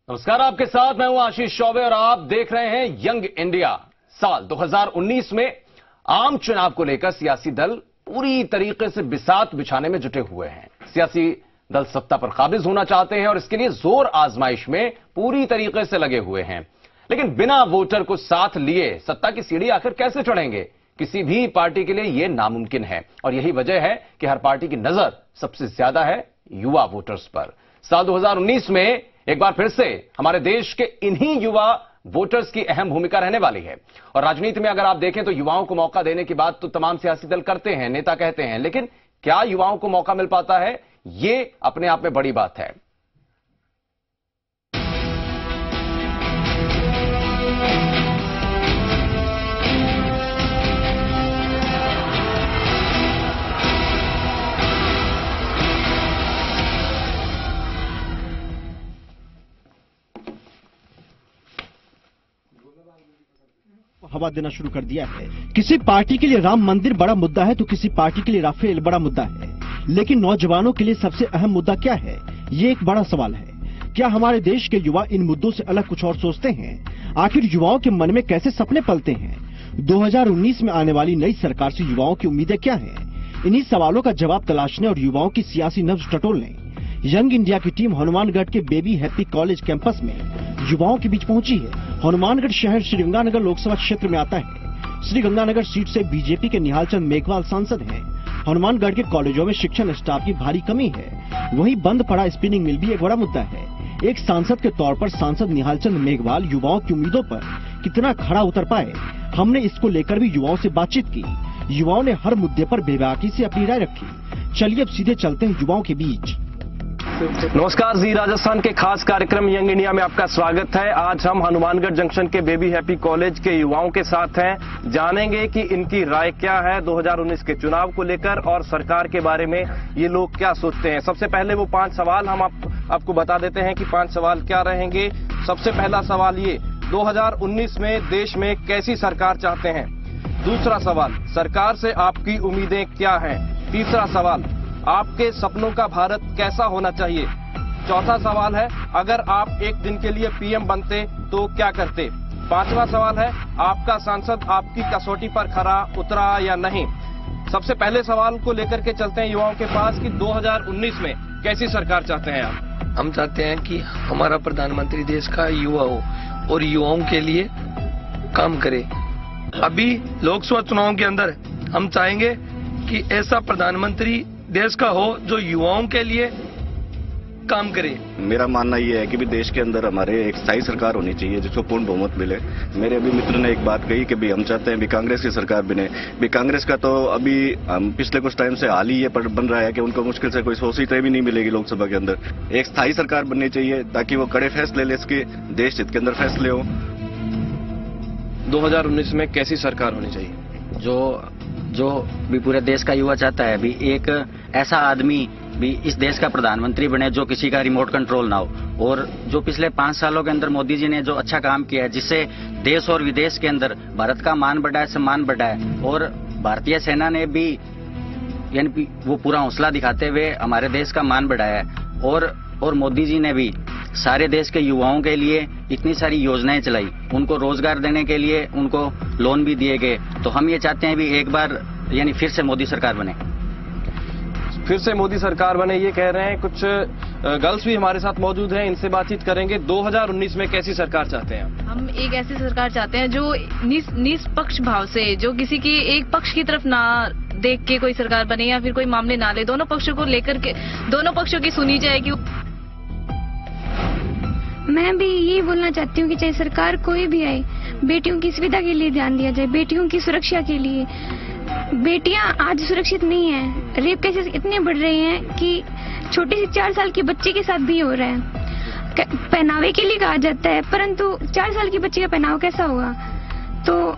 नमस्कार, आपके साथ मैं हूं आशीष चौबे और आप देख रहे हैं यंग इंडिया। साल 2019 में आम चुनाव को लेकर सियासी दल पूरी तरीके से बिसात बिछाने में जुटे हुए हैं। सियासी दल सत्ता पर काबिज होना चाहते हैं और इसके लिए जोर आजमाइश में पूरी तरीके से लगे हुए हैं। लेकिन बिना वोटर को साथ लिए सत्ता की सीढ़ी आखिर कैसे चढ़ेंगे? किसी भी पार्टी के लिए यह नामुमकिन है और यही वजह है कि हर पार्टी की नजर सबसे ज्यादा है युवा वोटर्स पर। साल 2019 में एक बार फिर से हमारे देश के इन्हीं युवा वोटर्स की अहम भूमिका रहने वाली है। और राजनीति में अगर आप देखें तो युवाओं को मौका देने की बात तो तमाम सियासी दल करते हैं, नेता कहते हैं, लेकिन क्या युवाओं को मौका मिल पाता है? ये अपने आप में बड़ी बात है। हवा देना शुरू कर दिया है। किसी पार्टी के लिए राम मंदिर बड़ा मुद्दा है तो किसी पार्टी के लिए राफेल बड़ा मुद्दा है, लेकिन नौजवानों के लिए सबसे अहम मुद्दा क्या है, ये एक बड़ा सवाल है। क्या हमारे देश के युवा इन मुद्दों से अलग कुछ और सोचते हैं? आखिर युवाओं के मन में कैसे सपने पलते हैं? 2019 में आने वाली नई सरकार से युवाओं की उम्मीदें क्या हैं? इन्हीं सवालों का जवाब तलाशने और युवाओं की सियासी नब्ज टटोलने यंग इंडिया की टीम हनुमानगढ़ के बेबी हैप्पी कॉलेज कैंपस में युवाओं के बीच पहुंची है। हनुमानगढ़ शहर श्रीगंगानगर लोकसभा क्षेत्र में आता है। श्रीगंगानगर सीट से बीजेपी के निहालचंद मेघवाल सांसद हैं। हनुमानगढ़ के कॉलेजों में शिक्षण स्टाफ की भारी कमी है। वहीं बंद पड़ा स्पिनिंग मिल भी एक बड़ा मुद्दा है। एक सांसद के तौर पर सांसद निहालचंद मेघवाल युवाओं की उम्मीदों पर कितना खरा उतर पाए, हमने इसको लेकर भी युवाओं से बातचीत की। युवाओं ने हर मुद्दे पर बेबाकी से अपनी राय रखी। चलिए अब सीधे चलते हैं युवाओं के बीच। नमस्कार जी, राजस्थान के खास कार्यक्रम यंग इंडिया में आपका स्वागत है। आज हम हनुमानगढ़ जंक्शन के बेबी हैप्पी कॉलेज के युवाओं के साथ हैं। जानेंगे कि इनकी राय क्या है 2019 के चुनाव को लेकर और सरकार के बारे में ये लोग क्या सोचते हैं। सबसे पहले वो 5 सवाल हम आपको बता देते हैं कि 5 सवाल क्या रहेंगे। सबसे पहला सवाल ये, 2019 में देश में कैसी सरकार चाहते हैं? दूसरा सवाल, सरकार से आपकी उम्मीदें क्या हैं? तीसरा सवाल, आपके सपनों का भारत कैसा होना चाहिए? चौथा सवाल है, अगर आप एक दिन के लिए पीएम बनते तो क्या करते? पांचवा सवाल है, आपका सांसद आपकी कसौटी पर खरा उतरा या नहीं? सबसे पहले सवाल को लेकर के चलते हैं युवाओं के पास कि 2019 में कैसी सरकार चाहते हैं आप? हम चाहते हैं कि हमारा प्रधानमंत्री देश का युवा हो और युवाओं के लिए काम करे। अभी लोकसभा चुनाव के अंदर हम चाहेंगे कि ऐसा प्रधानमंत्री देश का हो जो युवाओं के लिए काम करे। मेरा मानना यह है कि भी देश के अंदर हमारे एक स्थायी सरकार होनी चाहिए जिसको पूर्ण बहुमत मिले। मेरे अभी मित्र ने एक बात कही कि भी हम चाहते हैं भी कांग्रेस की सरकार बने। भी कांग्रेस का तो अभी पिछले कुछ टाइम से हाल ही ये बन रहा है कि उनको मुश्किल से कोई 100 सीटें भी नहीं मिलेगी लोकसभा के अंदर। एक स्थायी सरकार बननी चाहिए ताकि वो कड़े फैसले ले सके, देश हित के अंदर फैसले हो। 2019 में कैसी सरकार होनी चाहिए? जो भी पूरे देश का युवा चाहता है, भी एक ऐसा आदमी भी इस देश का प्रधानमंत्री बने जो किसी का रिमोट कंट्रोल ना हो। और जो पिछले 5 सालों के अंदर मोदी जी ने जो अच्छा काम किया है, जिससे देश और विदेश के अंदर भारत का मान बढ़ा है, सम्मान बढ़ा है, और भारतीय सेना ने भी यानी वो पूरा हौसला दिखाते हुए हमारे देश का मान बढ़ाया है। और मोदी जी ने भी सारे देश के युवाओं के लिए इतनी सारी योजनाएं चलाई, उनको रोजगार देने के लिए उनको लोन भी दिए गए। तो हम ये चाहते हैं भी एक बार यानी फिर से मोदी सरकार बने। फिर से मोदी सरकार बने ये कह रहे हैं। कुछ गर्ल्स भी हमारे साथ मौजूद हैं, इनसे बातचीत करेंगे। 2019 में कैसी सरकार चाहते हैं? हम एक ऐसी सरकार चाहते हैं जो निष्पक्ष भाव से, जो किसी की एक पक्ष की तरफ ना देख के कोई सरकार बने या फिर कोई मामले ना ले, दोनों पक्षों को लेकर के दोनों पक्षों की सुनी जाएगी। मैं भी यही बोलना चाहती हूँ कि चाहे सरकार कोई भी आए, बेटियों की सुविधा के लिए ध्यान दिया जाए, बेटियों की सुरक्षा के लिए। बेटियां आज सुरक्षित नहीं है। रेप केसेस इतने बढ़ रहे हैं कि छोटे से 4 साल के बच्चे के साथ भी हो रहा है। पहनावे के लिए कहा जाता है, परंतु 4 साल के बच्चे का पहनावा कैसा होगा? तो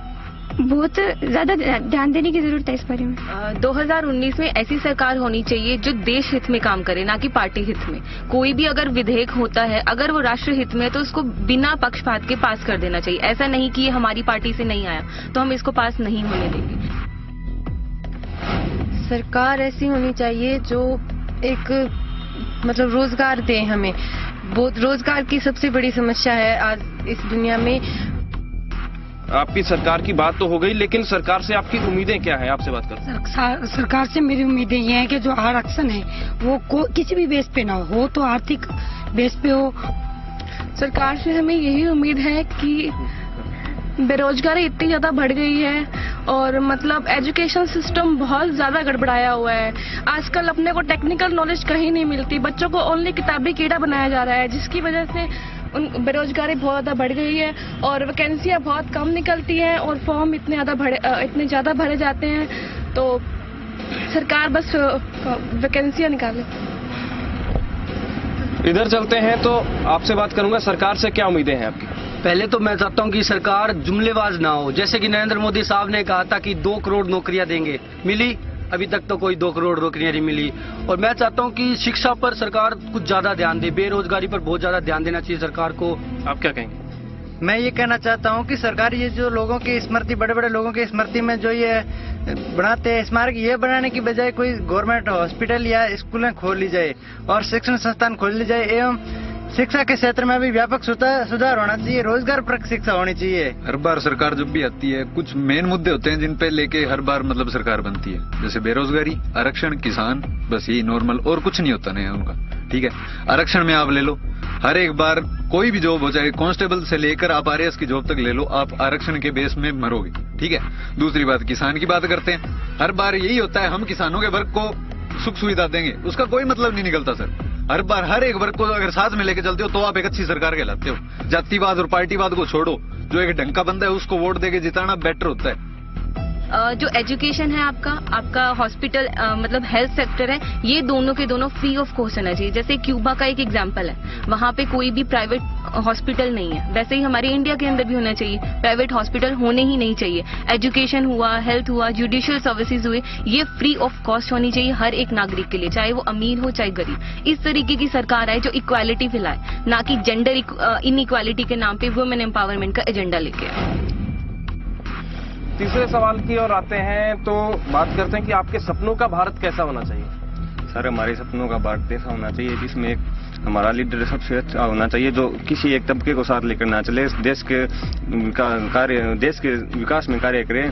बहुत ज्यादा ध्यान देने की जरूरत है इस बारे में। 2019 में ऐसी सरकार होनी चाहिए जो देश हित में काम करे, ना कि पार्टी हित में। कोई भी अगर विधेयक होता है, अगर वो राष्ट्र हित में है तो उसको बिना पक्षपात के पास कर देना चाहिए। ऐसा नहीं कि ये हमारी पार्टी से नहीं आया तो हम इसको पास नहीं होने देंगे। सरकार ऐसी होनी चाहिए जो एक रोजगार दे हमें। रोजगार की सबसे बड़ी समस्या है आज इस दुनिया में। आपकी सरकार की बात तो हो गई, लेकिन सरकार से आपकी उम्मीदें क्या है? आपसे बात करो। सरकार से मेरी उम्मीदें ये हैं कि जो आरक्षण है वो किसी भी बेस पे ना हो तो आर्थिक बेस पे हो। सरकार से हमें यही उम्मीद है कि बेरोजगारी इतनी ज्यादा बढ़ गई है और मतलब एजुकेशन सिस्टम बहुत ज्यादा गड़बड़ाया हुआ है। आजकल अपने को टेक्निकल नॉलेज कहीं नहीं मिलती, बच्चों को ओनली किताबी कीड़ा बनाया जा रहा है, जिसकी वजह से बेरोजगारी बहुत ज्यादा बढ़ गई है और वैकेंसियां बहुत कम निकलती हैं और फॉर्म इतने ज्यादा भरे जाते हैं। तो सरकार बस वैकेंसियां निकाले। इधर चलते हैं तो आपसे बात करूंगा, सरकार से क्या उम्मीदें हैं आपकी? पहले तो मैं चाहता हूं कि सरकार जुमलेबाज ना हो। जैसे कि नरेंद्र मोदी साहब ने कहा था कि 2 करोड़ नौकरियां देंगे, मिली? अभी तक तो कोई 2 करोड़ नौकरियां नहीं मिली। और मैं चाहता हूं कि शिक्षा पर सरकार कुछ ज्यादा ध्यान दे, बेरोजगारी पर बहुत ज्यादा ध्यान देना चाहिए सरकार को। आप क्या कहेंगे? मैं ये कहना चाहता हूं कि सरकार ये जो लोगों की स्मृति, बड़े बड़े लोगों की स्मृति में जो ये बनाते हैं स्मारक, ये बनाने की बजाय कोई गवर्नमेंट हॉस्पिटल या स्कूलें खोल ली जाए और शिक्षण संस्थान खोल ली जाए एवं शिक्षा के क्षेत्र में भी व्यापक सुधार होना चाहिए। रोजगार परक शिक्षा होनी चाहिए। हर बार सरकार जब भी आती है कुछ मेन मुद्दे होते हैं जिन पे लेके हर बार मतलब सरकार बनती है, जैसे बेरोजगारी, आरक्षण, किसान, बस यही नॉर्मल, और कुछ नहीं होता नहीं उनका। ठीक है, आरक्षण में आप ले लो, हर एक बार कोई भी जॉब हो, चाहे कांस्टेबल से लेकर आप आरएएस की जॉब तक ले लो, आप आरक्षण के बेस में मरोगे। ठीक है, दूसरी बात, किसान की बात करते हैं, हर बार यही होता है हम किसानों के वर्ग को सुख सुविधा देंगे, उसका कोई मतलब नहीं निकलता सर। हर बार हर एक वर्ग को अगर साथ में लेके चलते हो तो आप एक अच्छी सरकार कहलाते हो। जातिवाद और पार्टीवाद को छोड़ो, जो एक ढंग का बंदा है उसको वोट देके जिताना बेटर होता है। जो एजुकेशन है आपका हॉस्पिटल मतलब हेल्थ सेक्टर है, ये दोनों के दोनों फ्री ऑफ कॉस्ट होना चाहिए। जैसे क्यूबा का एक एग्जांपल है, वहाँ पे कोई भी प्राइवेट हॉस्पिटल नहीं है, वैसे ही हमारे इंडिया के अंदर भी होना चाहिए। प्राइवेट हॉस्पिटल होने ही नहीं चाहिए। एजुकेशन हुआ, हेल्थ हुआ, जुडिशियल सर्विसेज हुए, ये फ्री ऑफ कॉस्ट होनी चाहिए हर एक नागरिक के लिए, चाहे वो अमीर हो चाहे गरीब। इस तरीके की सरकार है जो इक्वालिटी फैलाए, ना कि जेंडर इनइक्वालिटी के नाम पे वुमेन एम्पावरमेंट का एजेंडा लेके आए। तीसरे सवाल की ओर आते हैं तो बात करते हैं कि आपके सपनों का भारत कैसा होना चाहिए? सर, हमारे सपनों का भारत ऐसा होना चाहिए जिसमें एक हमारा लीडर सबसे अच्छा होना चाहिए, जो किसी एक तबके को साथ लेकर ना चले, देश के विकास में कार्य करे।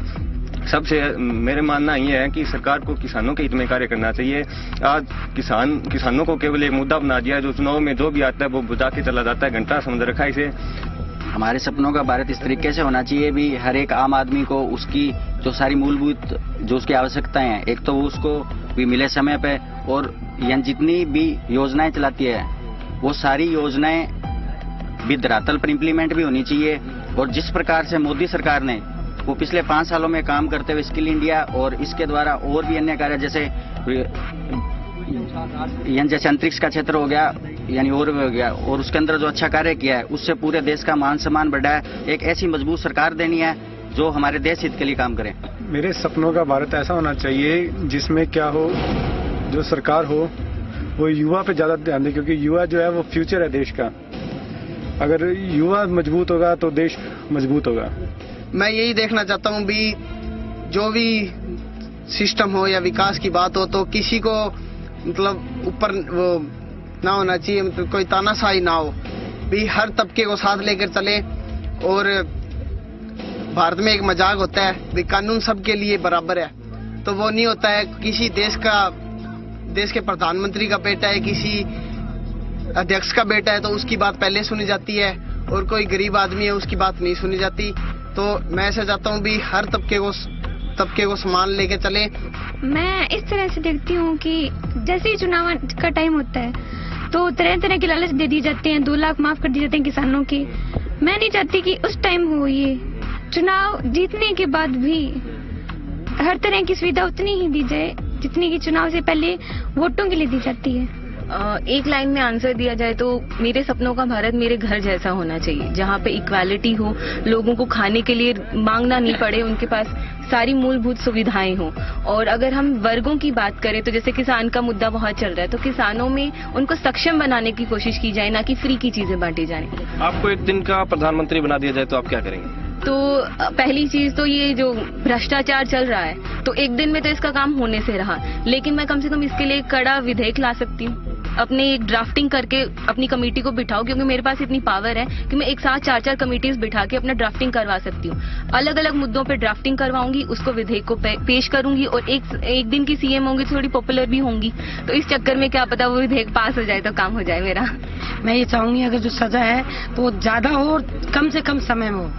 सबसे मेरे मानना ये है कि सरकार को किसानों के हित में कार्य करना चाहिए। आज किसानों को केवल एक मुद्दा बना दिया है, जो चुनाव में जो भी आता है वो बुझा के चला जाता है, घंटा समझ रखा है इसे। हमारे सपनों का भारत इस तरीके से होना चाहिए भी हर एक आम आदमी को उसकी जो सारी मूलभूत जो उसकी आवश्यकताएं हैं, एक तो वो उसको भी मिले समय पे, और यहाँ जितनी भी योजनाएं चलाती है वो सारी योजनाएं भी धरातल पर इम्प्लीमेंट भी होनी चाहिए। और जिस प्रकार से मोदी सरकार ने वो पिछले 5 सालों में काम करते हुए स्किल इंडिया और इसके द्वारा और भी अन्य कार्य, जैसे अंतरिक्ष का क्षेत्र हो गया यानी और भी हो गया, और उसके अंदर जो अच्छा कार्य किया है उससे पूरे देश का मान सम्मान बढ़ा है। एक ऐसी मजबूत सरकार देनी है जो हमारे देश हित के लिए काम करे। मेरे सपनों का भारत ऐसा होना चाहिए जिसमें क्या हो, जो सरकार हो वो युवा पे ज्यादा ध्यान दे, क्योंकि युवा जो है वो फ्यूचर है देश का। अगर युवा मजबूत होगा तो देश मजबूत होगा। मैं यही देखना चाहता हूँ भी जो भी सिस्टम हो या विकास की बात हो तो किसी को मतलब ऊपर वो ना होना चाहिए, मतलब कोई तानाशाही ना हो, भी हर तबके को साथ लेकर चले। और भारत में एक मजाक होता है भी कानून सबके लिए बराबर है, तो वो नहीं होता है। किसी देश के प्रधानमंत्री का बेटा है, किसी अध्यक्ष का बेटा है तो उसकी बात पहले सुनी जाती है, और कोई गरीब आदमी है उसकी बात नहीं सुनी जाती। तो मैं ऐसा चाहता हूँ भी हर तबके को समान लेके चले। मैं इस तरह से देखती हूँ कि जैसे ही चुनाव का टाइम होता है तो तरह तरह के लालच दे दी जाते हैं, 2 लाख माफ कर दिए जाते हैं किसानों के। मैं नहीं चाहती कि उस टाइम हो, ये चुनाव जीतने के बाद भी हर तरह की सुविधा उतनी ही दी जाए जितनी की चुनाव से पहले वोटों के लिए दी जाती है। एक लाइन में आंसर दिया जाए तो मेरे सपनों का भारत मेरे घर जैसा होना चाहिए, जहाँ पे इक्वालिटी हो, लोगों को खाने के लिए मांगना नहीं पड़े, उनके पास सारी मूलभूत सुविधाएं हो। और अगर हम वर्गों की बात करें तो जैसे किसान का मुद्दा बहुत चल रहा है, तो किसानों में उनको सक्षम बनाने की कोशिश की जाए, ना कि फ्री की चीजें बांटी जाए। आपको एक दिन का प्रधानमंत्री बना दिया जाए तो आप क्या करेंगे? तो पहली चीज तो ये जो भ्रष्टाचार चल रहा है, तो एक दिन में तो इसका काम होने से रहा, लेकिन मैं कम से कम इसके लिए कड़ा विधेयक ला सकती हूँ। अपने एक ड्राफ्टिंग करके अपनी कमेटी को बिठाओ, क्योंकि मेरे पास इतनी पावर है कि मैं एक साथ 4-4 कमेटीज बिठा के अपना ड्राफ्टिंग करवा सकती हूँ। अलग अलग मुद्दों पे ड्राफ्टिंग करवाऊंगी, उसको विधेयक को पेश करूंगी और एक दिन की सीएम होंगी, थोड़ी पॉपुलर भी होंगी, तो इस चक्कर में क्या पता वो विधेयक पास हो जाए तो काम हो जाए मेरा। मैं ये चाहूंगी अगर जो सजा है तो वो ज्यादा हो और कम से कम समय में हो,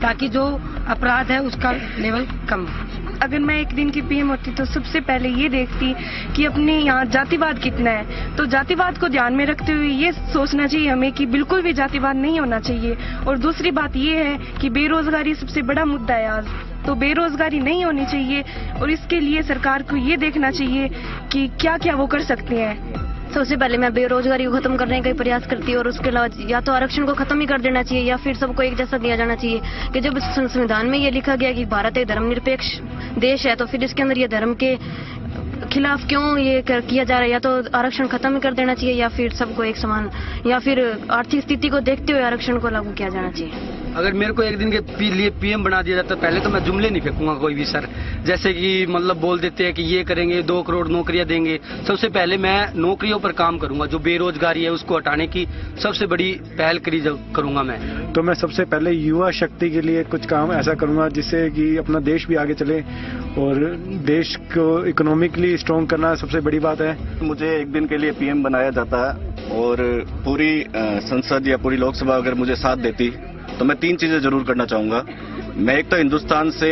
ताकि जो अपराध है उसका लेवल कम हो। अगर मैं एक दिन की पीएम होती तो सबसे पहले ये देखती कि अपने यहाँ जातिवाद कितना है, तो जातिवाद को ध्यान में रखते हुए ये सोचना चाहिए हमें कि बिल्कुल भी जातिवाद नहीं होना चाहिए। और दूसरी बात ये है कि बेरोजगारी सबसे बड़ा मुद्दा है आज, तो बेरोजगारी नहीं होनी चाहिए और इसके लिए सरकार को ये देखना चाहिए कि क्या क्या वो कर सकते हैं। सबसे पहले मैं बेरोजगारी को खत्म करने का ही प्रयास करती हूँ और उसके अलावा या तो आरक्षण को खत्म ही कर देना चाहिए या फिर सबको एक जैसा दिया जाना चाहिए कि जब संविधान में ये लिखा गया कि भारत एक धर्मनिरपेक्ष देश है, तो फिर इसके अंदर ये धर्म के खिलाफ क्यों ये किया जा रहा है। या तो आरक्षण खत्म ही कर देना चाहिए या फिर सबको एक समान, या फिर आर्थिक स्थिति को देखते हुए आरक्षण को लागू किया जाना चाहिए। अगर मेरे को एक दिन के लिए पीएम बना दिया जाता, पहले तो मैं जुमले नहीं फेंकूंगा कोई भी सर, जैसे कि मतलब बोल देते हैं कि ये करेंगे, 2 करोड़ नौकरियां देंगे। सबसे पहले मैं नौकरियों पर काम करूंगा, जो बेरोजगारी है उसको हटाने की सबसे बड़ी पहल करूंगा मैं। तो मैं सबसे पहले युवा शक्ति के लिए कुछ काम ऐसा करूंगा जिससे कि अपना देश भी आगे चले और देश को इकोनॉमिकली स्ट्रॉन्ग करना सबसे बड़ी बात है। मुझे एक दिन के लिए पीएम बनाया जाता और पूरी संसद या पूरी लोकसभा अगर मुझे साथ देती तो मैं 3 चीजें जरूर करना चाहूंगा। मैं एक तो हिंदुस्तान से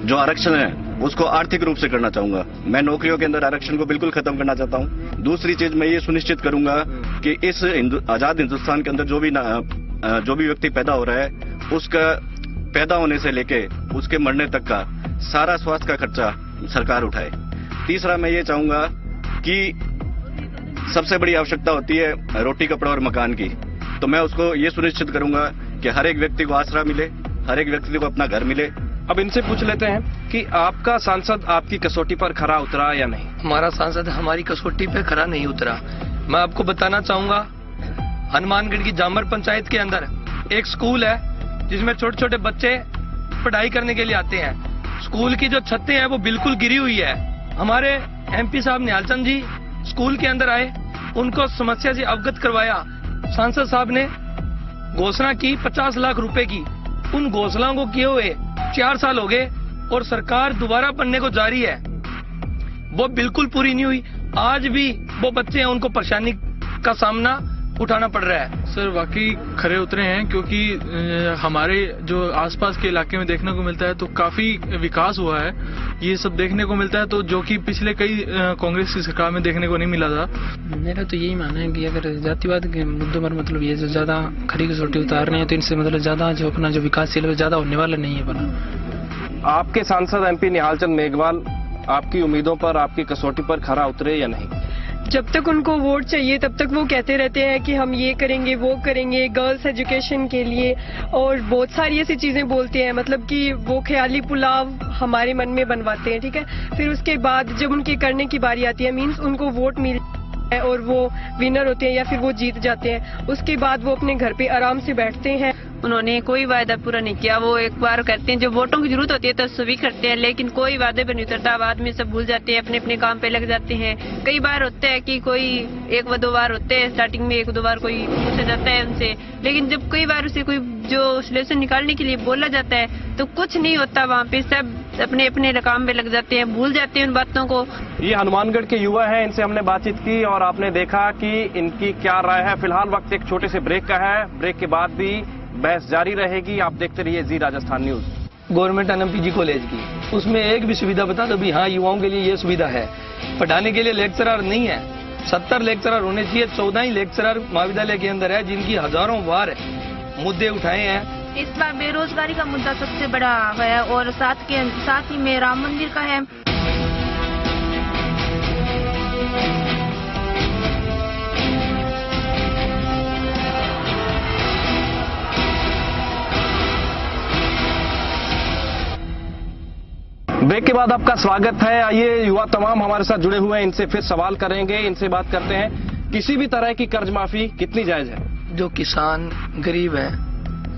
जो आरक्षण है उसको आर्थिक रूप से करना चाहूंगा। मैं नौकरियों के अंदर आरक्षण को बिल्कुल खत्म करना चाहता हूं। दूसरी चीज मैं ये सुनिश्चित करूंगा कि इस आजाद हिंदुस्तान के अंदर जो भी व्यक्ति पैदा हो रहा है उसका पैदा होने से लेके उसके मरने तक का सारा स्वास्थ्य का खर्चा सरकार उठाए। तीसरा मैं ये चाहूंगा कि सबसे बड़ी आवश्यकता होती है रोटी कपड़ा और मकान की, तो मैं उसको ये सुनिश्चित करूंगा कि हर एक व्यक्ति को आसरा मिले, हर एक व्यक्ति को अपना घर मिले। अब इनसे पूछ लेते हैं कि आपका सांसद आपकी कसौटी पर खरा उतरा या नहीं? हमारा सांसद हमारी कसौटी पे खरा नहीं उतरा। मैं आपको बताना चाहूंगा, हनुमानगढ़ की जामर पंचायत के अंदर एक स्कूल है जिसमें छोटे छोटे बच्चे पढ़ाई करने के लिए आते हैं। स्कूल की जो छतें हैं वो बिल्कुल गिरी हुई है। हमारे एमपी साहब निहालचंद जी स्कूल के अंदर आए, उनको समस्या से अवगत करवाया। सांसद साहब ने घोषणा की 50 लाख रुपए की। उन घोषणाओं को किए हुए 4 साल हो गए और सरकार दोबारा बनने को जा रही है, वो बिल्कुल पूरी नहीं हुई। आज भी वो बच्चे हैं, उनको परेशानी का सामना उठाना पड़ रहा है। सर वाकई खरे उतरे हैं, क्योंकि हमारे जो आसपास के इलाके में देखने को मिलता है तो काफी विकास हुआ है, ये सब देखने को मिलता है, तो जो कि पिछले कई कांग्रेस की सरकार में देखने को नहीं मिला था। मेरा तो यही मानना है कि अगर जातिवाद के मुद्दों पर मतलब ये जो ज्यादा खरी कसौटी उतार रहे हैं तो इनसे मतलब ज्यादा जो अपना जो विकासशील है ज्यादा होने वाला नहीं है बना। आपके सांसद एमपी निहालचंद मेघवाल आपकी उम्मीदों पर, आपकी कसौटी पर खरा उतरे या नहीं? जब तक उनको वोट चाहिए तब तक वो कहते रहते हैं कि हम ये करेंगे वो करेंगे गर्ल्स एजुकेशन के लिए, और बहुत सारी ऐसी चीजें बोलते हैं, मतलब कि वो ख्याली पुलाव हमारे मन में बनवाते हैं। ठीक है, फिर उसके बाद जब उनके करने की बारी आती है, मीन्स उनको वोट मिल है और वो विनर होते हैं या फिर वो जीत जाते हैं, उसके बाद वो अपने घर पे आराम से बैठते हैं। उन्होंने कोई वायदा पूरा नहीं किया। वो एक बार करते हैं जब वोटों की जरूरत होती है तो सभी करते हैं, लेकिन कोई वादे पर नहीं उतरता। अब आदमी सब भूल जाते हैं, अपने अपने काम पे लग जाते हैं। कई बार होता है कि कोई 1-2 बार होते हैं, स्टार्टिंग में 1-2 बार कोई पूछा जाता है उनसे, लेकिन जब कई बार उसे कोई जो सोल्यूशन निकालने के लिए बोला जाता है तो कुछ नहीं होता। वहाँ पे सब अपने अपने काम पे लग जाते हैं, भूल जाते हैं उन बातों को। ये हनुमानगढ़ के युवा हैं, इनसे हमने बातचीत की और आपने देखा कि इनकी क्या राय है। फिलहाल वक्त एक छोटे से ब्रेक का है, ब्रेक के बाद भी बहस जारी रहेगी। आप देखते रहिए जी राजस्थान न्यूज। गवर्नमेंट एनएमपीजी कॉलेज की, उसमें एक भी सुविधा बता दो भी हाँ युवाओं के लिए ये सुविधा है। पढ़ाने के लिए लेक्चरर नहीं है, 70 लेक्चरर होने चाहिए। 14 ही लेक्चरर महाविद्यालय के अंदर है, जिनकी हजारों बार मुद्दे उठाए हैं। इस बार बेरोजगारी का मुद्दा सबसे बड़ा है और साथ ही में राम मंदिर का है। ब्रेक के बाद आपका स्वागत है। आइए, युवा तमाम हमारे साथ जुड़े हुए हैं, इनसे फिर सवाल करेंगे, इनसे बात करते हैं। किसी भी तरह की कर्ज माफी कितनी जायज है? जो किसान गरीब है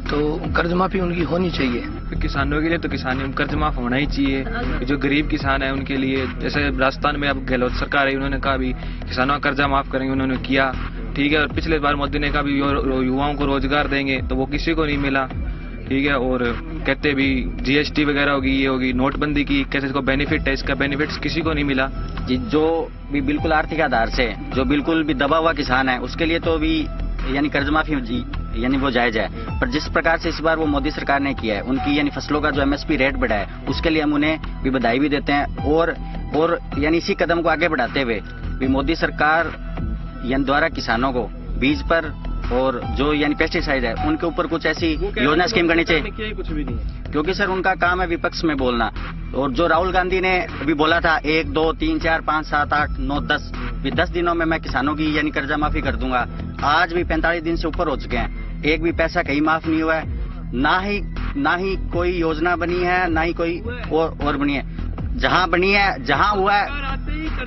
तो कर्ज माफी उनकी होनी चाहिए। किसानों के लिए तो किसानों में कर्ज माफ होना ही चाहिए। जो गरीब किसान है उनके लिए, जैसे राजस्थान में अब गहलोत सरकार है, उन्होंने कहा भी किसानों का कर्जा माफ करेंगे, उन्होंने किया, ठीक है। और पिछले बार मोदी ने कहा भी युवाओं को रोजगार देंगे, तो वो किसी को नहीं मिला, ठीक है। और कहते भी GST वगैरह होगी, ये होगी, नोटबंदी की कैसे इसको बेनिफिट है, इसका बेनिफिट्स किसी को नहीं मिला जी। जो भी बिल्कुल आर्थिक आधार से जो बिल्कुल भी दबा हुआ किसान है उसके लिए तो भी यानी कर्ज माफी यानी वो जायज है, पर जिस प्रकार से इस बार वो मोदी सरकार ने किया है, उनकी यानी फसलों का जो MSP रेट बढ़ा है, उसके लिए हम उन्हें भी बधाई भी देते हैं। और यानी इसी कदम को आगे बढ़ाते हुए भी मोदी सरकार यानी द्वारा किसानों को बीज पर और जो यानी पेस्टिसाइड है उनके ऊपर कुछ ऐसी योजना स्कीम करनी चाहिए, कुछ भी नहीं, क्योंकि सर उनका काम है विपक्ष में बोलना। और जो राहुल गांधी ने अभी बोला था 1, 2, 3, 4, 5, 7, 8, 9, 10 भी 10 दिनों में मैं किसानों की यानी कर्जा माफी कर दूंगा, आज भी 45 दिन से ऊपर हो चुके हैं, एक भी पैसा कहीं माफ नहीं हुआ है, ना ही कोई योजना बनी है, ना ही कोई और बनी है। जहां बनी है, जहां हुआ है,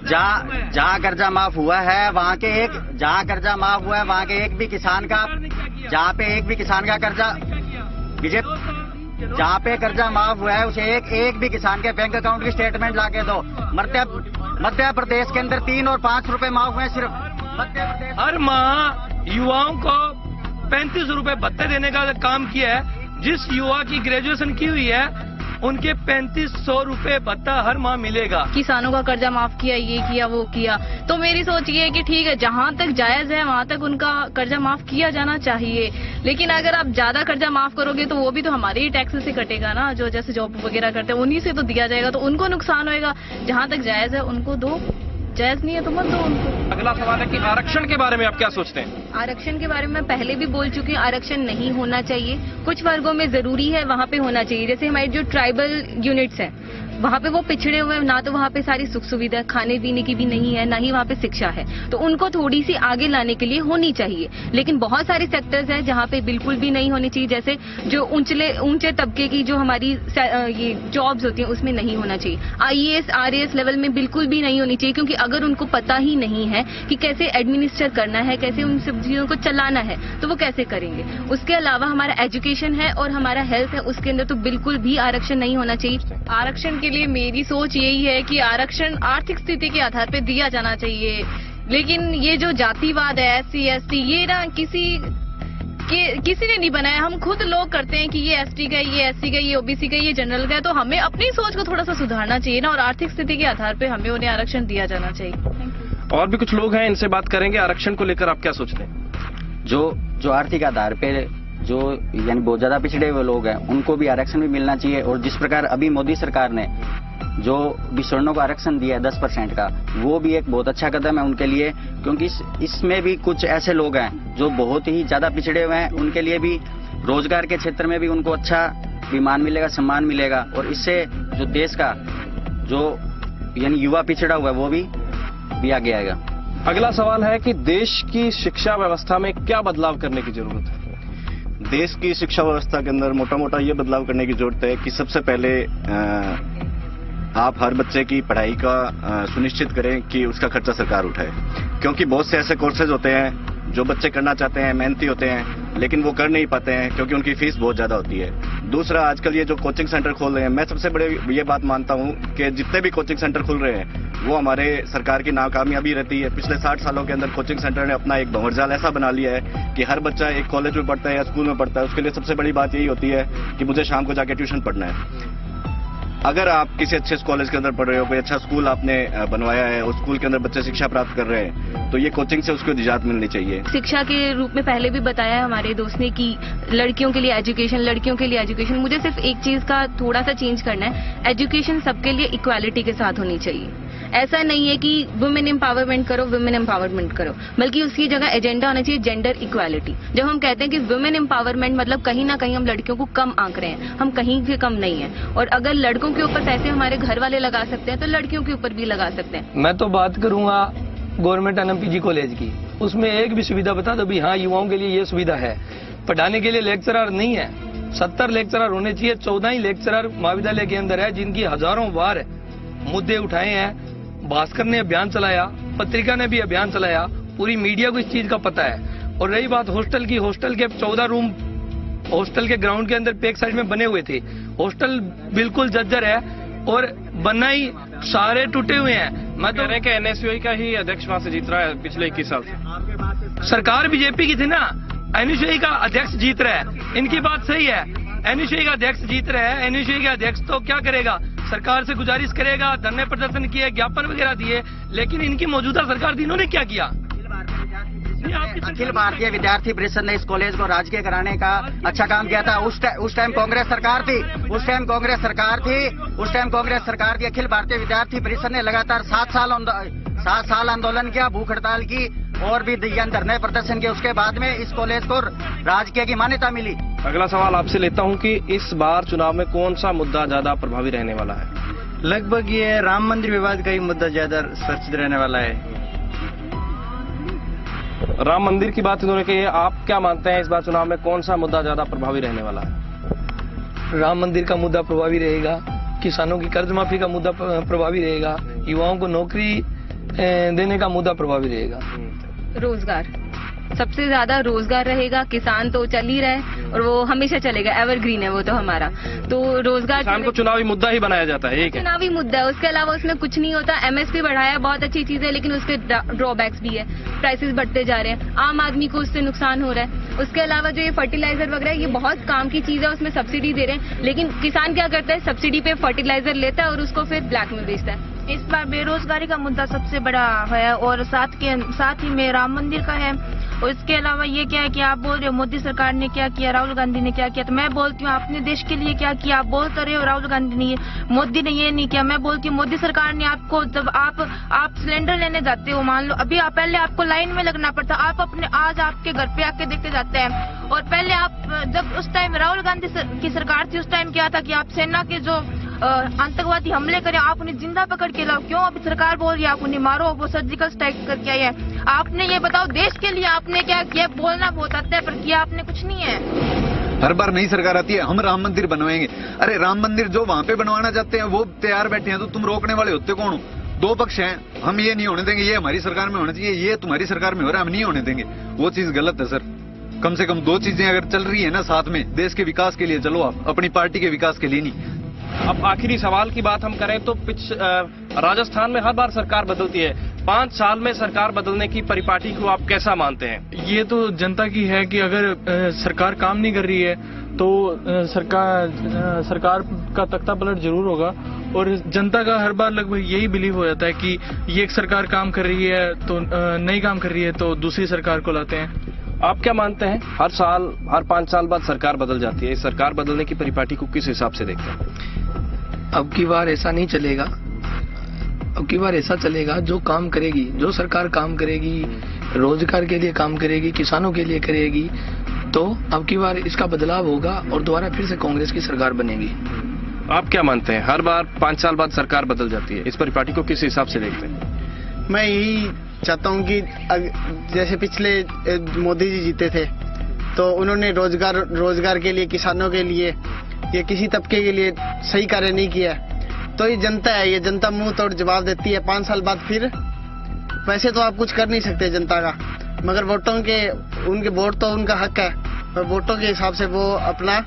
जहां कर्जा माफ हुआ है वहां के एक भी किसान का, जहां पे एक भी किसान का कर्जा जहां पे कर्जा माफ हुआ है उसे एक भी किसान के बैंक अकाउंट की स्टेटमेंट लाके दो। मध्य प्रदेश के अंदर 3 और 5 रुपए माफ हुए सिर्फ मध्य प्रदेश। हर माह युवाओं को 35 रुपए भत्ते देने का काम किया है। जिस युवा की ग्रेजुएशन की हुई है उनके 3500 रुपए भत्ता हर माह मिलेगा। किसानों का कर्जा माफ किया, ये किया, वो किया, तो मेरी सोच ये है कि ठीक है, जहां तक जायज है वहां तक उनका कर्जा माफ किया जाना चाहिए। लेकिन अगर आप ज्यादा कर्जा माफ करोगे तो वो भी तो हमारे ही टैक्स से कटेगा ना, जो जैसे जॉब वगैरह करते हैं उन्हीं से तो दिया जाएगा, तो उनको नुकसान होएगा। जहां तक जायज है उनको दो, जायज नहीं है तो मत दो उनको। अगला सवाल है कि आरक्षण के बारे में आप क्या सोचते हैं? आरक्षण के बारे में पहले भी बोल चुकी हूँ, आरक्षण नहीं होना चाहिए। कुछ वर्गों में जरूरी है, वहाँ पे होना चाहिए। जैसे हमारे जो ट्राइबल यूनिट्स हैं वहाँ पे वो पिछड़े हुए, ना तो वहाँ पे सारी सुख सुविधा खाने पीने की भी नहीं है, ना ही वहाँ पे शिक्षा है, तो उनको थोड़ी सी आगे लाने के लिए होनी चाहिए। लेकिन बहुत सारे सेक्टर्स हैं जहाँ पे बिल्कुल भी नहीं होनी चाहिए, जैसे जो ऊंचे तबके की जो हमारी ये जॉब्स होती हैं उसमें नहीं होना चाहिए। IAS RAS लेवल में बिल्कुल भी नहीं होनी चाहिए, क्योंकि अगर उनको पता ही नहीं है कि कैसे एडमिनिस्टर करना है, कैसे उन सब चीजों को चलाना है, तो वो कैसे करेंगे। उसके अलावा हमारा एजुकेशन है और हमारा हेल्थ है, उसके अंदर तो बिल्कुल भी आरक्षण नहीं होना चाहिए। आरक्षण के लिए मेरी सोच यही है कि आरक्षण आर्थिक स्थिति के आधार पर दिया जाना चाहिए। लेकिन ये जो जातिवाद है, SC ST, ये ना किसी ने नहीं बनाया, हम खुद लोग करते हैं कि ये ST का, ये SC का, ये OBC का, ये जनरल का है। तो हमें अपनी सोच को थोड़ा सा सुधारना चाहिए ना, और आर्थिक स्थिति के आधार पर हमें उन्हें आरक्षण दिया जाना चाहिए। और भी कुछ लोग हैं, इनसे बात करेंगे। आरक्षण को लेकर आप क्या सोचते हैं? जो आर्थिक आधार पे जो यानी बहुत ज्यादा पिछड़े हुए लोग हैं उनको भी आरक्षण भी मिलना चाहिए। और जिस प्रकार अभी मोदी सरकार ने जो भी सवर्णों को आरक्षण दिया है 10% का, वो भी एक बहुत अच्छा कदम है उनके लिए, क्योंकि इसमें भी कुछ ऐसे लोग हैं जो बहुत ही ज्यादा पिछड़े हुए हैं, उनके लिए भी रोजगार के क्षेत्र में भी उनको अच्छा भी मान मिलेगा, सम्मान मिलेगा। और इससे जो देश का जो यानी युवा पिछड़ा हुआ है वो भी आगे आएगा। अगला सवाल है कि देश की शिक्षा व्यवस्था में क्या बदलाव करने की जरूरत है? देश की शिक्षा व्यवस्था के अंदर मोटा ये बदलाव करने की जरूरत है कि सबसे पहले आप हर बच्चे की पढ़ाई का सुनिश्चित करें कि उसका खर्चा सरकार उठाए, क्योंकि बहुत से ऐसे कोर्सेज होते हैं जो बच्चे करना चाहते हैं, मेहनती होते हैं, लेकिन वो कर नहीं पाते हैं क्योंकि उनकी फीस बहुत ज्यादा होती है। दूसरा, आजकल ये जो कोचिंग सेंटर खोल रहे हैं, मैं सबसे बड़े ये बात मानता हूँ कि जितने भी कोचिंग सेंटर खुल रहे हैं वो हमारे सरकार की नाकामयाबी रहती है। पिछले 60 सालों के अंदर कोचिंग सेंटर ने अपना एक भंवरजाल ऐसा बना लिया है कि हर बच्चा एक कॉलेज में पढ़ता है या स्कूल में पढ़ता है, उसके लिए सबसे बड़ी बात यही होती है कि मुझे शाम को जाके ट्यूशन पढ़ना है। अगर आप किसी अच्छे कॉलेज के अंदर पढ़ रहे हो, कोई अच्छा स्कूल आपने बनवाया है, उस स्कूल के अंदर बच्चे शिक्षा प्राप्त कर रहे हैं, तो ये कोचिंग से उसको निजात मिलनी चाहिए। शिक्षा के रूप में पहले भी बताया हमारे दोस्त ने कि लड़कियों के लिए एजुकेशन, लड़कियों के लिए एजुकेशन। मुझे सिर्फ एक चीज का थोड़ा सा चेंज करना है, एजुकेशन सबके लिए इक्वालिटी के साथ होनी चाहिए। ऐसा नहीं है कि वुमेन एम्पावरमेंट करो, वुमेन एम्पावरमेंट करो, बल्कि उसकी जगह एजेंडा होना चाहिए जेंडर इक्वालिटी। जब हम कहते हैं कि वुमेन एम्पावरमेंट, मतलब कहीं ना कहीं हम लड़कियों को कम आंक रहे हैं, हम कहीं भी कम नहीं है। और अगर लड़कों के ऊपर पैसे हमारे घर वाले लगा सकते हैं तो लड़कियों के ऊपर भी लगा सकते हैं। मैं तो बात करूंगा गवर्नमेंट NMPG कॉलेज की, उसमें एक भी सुविधा बता दो भी हाँ युवाओं के लिए ये सुविधा है। पढ़ाने के लिए लेक्चरर नहीं है, 70 लेक्चरर होने चाहिए। 14 ही लेक्चरर महाविद्यालय के अंदर है, जिनकी हजारों बार मुद्दे उठाए हैं। भास्कर ने अभियान चलाया, पत्रिका ने भी अभियान चलाया, पूरी मीडिया को इस चीज का पता है। और रही बात हॉस्टल की, हॉस्टल के 14 रूम हॉस्टल के ग्राउंड के अंदर बैक साइड में बने हुए थे, हॉस्टल बिल्कुल जर्जर है और बनाई सारे टूटे हुए हैं। मैं तो कह रहे हैं कि एनएसयूआई का ही अध्यक्ष वहां से जीत रहा है पिछले 21 साल से। सरकार बीजेपी की थी ना, एनएसयूआई का अध्यक्ष जीत रहा है। इनकी बात सही है, एनएसयूआई का अध्यक्ष जीत रहा है। एनएसयूआई का अध्यक्ष तो क्या करेगा, सरकार से गुजारिश करेगा, धरने प्रदर्शन किए, ज्ञापन वगैरह दिए, लेकिन इनकी मौजूदा सरकार थी, इन्होंने क्या किया? अखिल भारतीय विद्यार्थी परिषद ने इस कॉलेज को राजकीय कराने का अच्छा काम किया था। उस टाइम कांग्रेस सरकार थी, उस टाइम कांग्रेस सरकार थी। अखिल भारतीय विद्यार्थी परिषद ने लगातार 7 साल आंदोलन किया, भूख हड़ताल की और भी धरने प्रदर्शन किए। उसके बाद में इस कॉलेज को राजकीय की मान्यता मिली। अगला सवाल आपसे लेता हूं कि इस बार चुनाव में कौन सा मुद्दा ज्यादा प्रभावी रहने वाला है? लगभग ये राम मंदिर विवाद का ही मुद्दा ज्यादा चर्चित रहने वाला है। राम मंदिर की बात इन्होंने कही है, आप क्या मानते हैं इस बार चुनाव में कौन सा मुद्दा ज्यादा प्रभावी रहने वाला है? राम मंदिर का मुद्दा प्रभावी रहेगा, किसानों की कर्ज माफी का मुद्दा प्रभावी रहेगा, युवाओं को नौकरी देने का मुद्दा प्रभावी रहेगा। रोजगार, सबसे ज्यादा रोजगार रहेगा। किसान तो चल ही रहा है और वो हमेशा चलेगा, एवरग्रीन है वो तो हमारा। तो रोजगार किसान को चुनावी मुद्दा ही बनाया जाता है, एक चुनावी मुद्दा है, उसके अलावा उसमें कुछ नहीं होता। एमएसपी बढ़ाया, बहुत अच्छी चीज है, लेकिन उसके ड्रॉबैक्स भी है। प्राइसेस बढ़ते जा रहे हैं, आम आदमी को उससे नुकसान हो रहा है। उसके अलावा जो ये फर्टिलाइजर वगैरह, ये बहुत काम की चीज है, उसमें सब्सिडी दे रहे हैं, लेकिन किसान क्या करता है, सब्सिडी पे फर्टिलाइजर लेता है और उसको फिर ब्लैक में बेचता है। इस बार बेरोजगारी का मुद्दा सबसे बड़ा है और साथ ही में राम मंदिर का है। और इसके अलावा ये क्या है कि आप बोल रहे हो मोदी सरकार ने क्या किया, राहुल गांधी ने क्या किया, तो मैं बोलती हूँ अपने देश के लिए क्या किया। आप बोल तो रहे हो राहुल गांधी ने, मोदी ने ये नहीं किया। मैं बोलती हूँ मोदी सरकार ने आपको, जब आप सिलेंडर लेने जाते हो, मान लो अभी पहले आपको लाइन में लगना पड़ता, आप अपने आज आपके घर पे आके देख के जाते हैं। और पहले आप जब उस टाइम राहुल गांधी की सरकार थी, उस टाइम क्या था कि आप सेना के जो आतंकवादी हमले करें, आप उन्हें जिंदा पकड़ के लाओ। क्यों अभी सरकार बोल रही है आप उन्हें मारो, वो सर्जिकल स्ट्राइक करके आए हैं। आपने ये बताओ देश के लिए आपने क्या किया? बोलना बहुत आता है पर किया आपने कुछ नहीं है। हर बार नई सरकार आती है, हम राम मंदिर बनवाएंगे। अरे राम मंदिर जो वहां पे बनवाना चाहते हैं वो तैयार बैठे हैं, तो तुम रोकने वाले होते कौन हो? दो पक्ष हैं, हम ये नहीं होने देंगे, ये हमारी सरकार में होना चाहिए, ये तुम्हारी सरकार में हो रहा है, हम नहीं होने देंगे। वो चीज गलत है सर। कम से कम दो चीजें अगर चल रही है ना साथ में, देश के विकास के लिए चलो आप, अपनी पार्टी के विकास के लिए नहीं। अब आखिरी सवाल की बात हम करें तो राजस्थान में हर बार सरकार बदलती है, 5 साल में सरकार बदलने की परिपाटी को आप कैसा मानते हैं? ये तो जनता की है कि अगर सरकार काम नहीं कर रही है तो सरकार का तख्ता पलट जरूर होगा। और जनता का हर बार लगभग यही बिलीव हो जाता है कि ये एक सरकार काम कर रही है तो नहीं काम कर रही है तो दूसरी सरकार को लाते हैं। आप क्या मानते हैं, हर 5 साल बाद सरकार बदल जाती है, इस सरकार बदलने की परिपाटी को किस हिसाब से देखते हैं? अब की बार ऐसा नहीं चलेगा। अब की बार ऐसा चलेगा जो काम करेगी, जो सरकार काम करेगी, रोजगार के लिए काम करेगी, किसानों के लिए करेगी, तो अब की बार इसका बदलाव होगा और दोबारा फिर से कांग्रेस की सरकार बनेगी। आप क्या मानते हैं, हर बार 5 साल बाद सरकार बदल जाती है, इस परिपाटी को किस हिसाब से देखते हैं? मैं यही चाहता हूँ कि जैसे पिछले मोदी जी जीते थे तो उन्होंने रोजगार के लिए, किसानों के लिए या किसी तबके के लिए सही कार्य नहीं किया। तो ये जनता है, ये जनता मुंह तोड़ जवाब देती है 5 साल बाद। फिर वैसे तो आप कुछ कर नहीं सकते जनता का, मगर उनके वोट तो उनका हक है और वोटों के हिसाब से वो अपना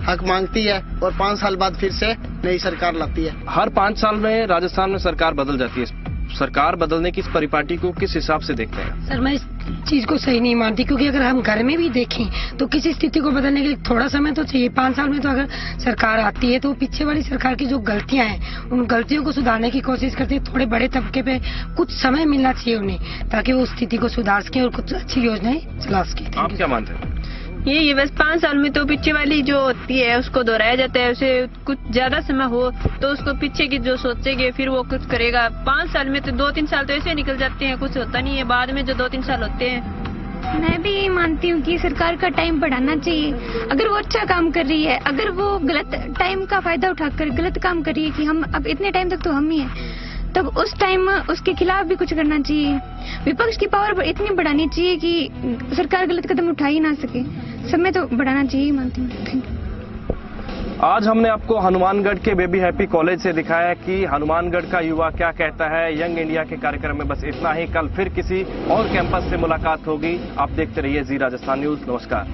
हक मांगती है और 5 साल बाद फिर से नई सरकार लाती है। हर 5 साल में राजस्थान में सरकार बदल जाती है, सरकार बदलने की इस परिपाटी को किस हिसाब से देखते हैं? सर मैं इस चीज को सही नहीं मानती, क्योंकि अगर हम घर में भी देखें तो किसी स्थिति को बदलने के लिए थोड़ा समय तो चाहिए। 5 साल में तो अगर सरकार आती है तो पीछे वाली सरकार की जो गलतियां हैं उन गलतियों को सुधारने की कोशिश करती है। थोड़े बड़े तबके पे कुछ समय मिलना चाहिए उन्हें, ताकि वो स्थिति को सुधार सके और कुछ अच्छी योजनाएं चला सके। आप क्या मानते हैं? ये बस 5 साल में तो पीछे वाली जो होती है उसको दोहराया जाता है। उसे कुछ ज्यादा समय हो तो उसको पीछे की जो सोचेंगे फिर वो कुछ करेगा। 5 साल में तो 2-3 साल तो ऐसे निकल जाते हैं, कुछ होता नहीं है। बाद में जो 2-3 साल होते हैं। मैं भी ये मानती हूँ कि सरकार का टाइम बढ़ाना चाहिए। अगर वो अच्छा काम कर रही है, अगर वो गलत टाइम का फायदा उठाकर गलत काम कर रही है कि हम अब इतने टाइम तक तो हम ही हैं, तब उस टाइम उसके खिलाफ भी कुछ करना चाहिए। विपक्ष की पावर इतनी बढ़ानी चाहिए कि सरकार गलत कदम उठा ही ना सके। समय तो बढ़ाना चाहिए, मानती हूँ। आज हमने आपको हनुमानगढ़ के बेबी हैप्पी कॉलेज से दिखाया कि हनुमानगढ़ का युवा क्या कहता है। यंग इंडिया के कार्यक्रम में बस इतना ही। कल फिर किसी और कैंपस से मुलाकात होगी। आप देखते रहिए जी राजस्थान न्यूज। नमस्कार।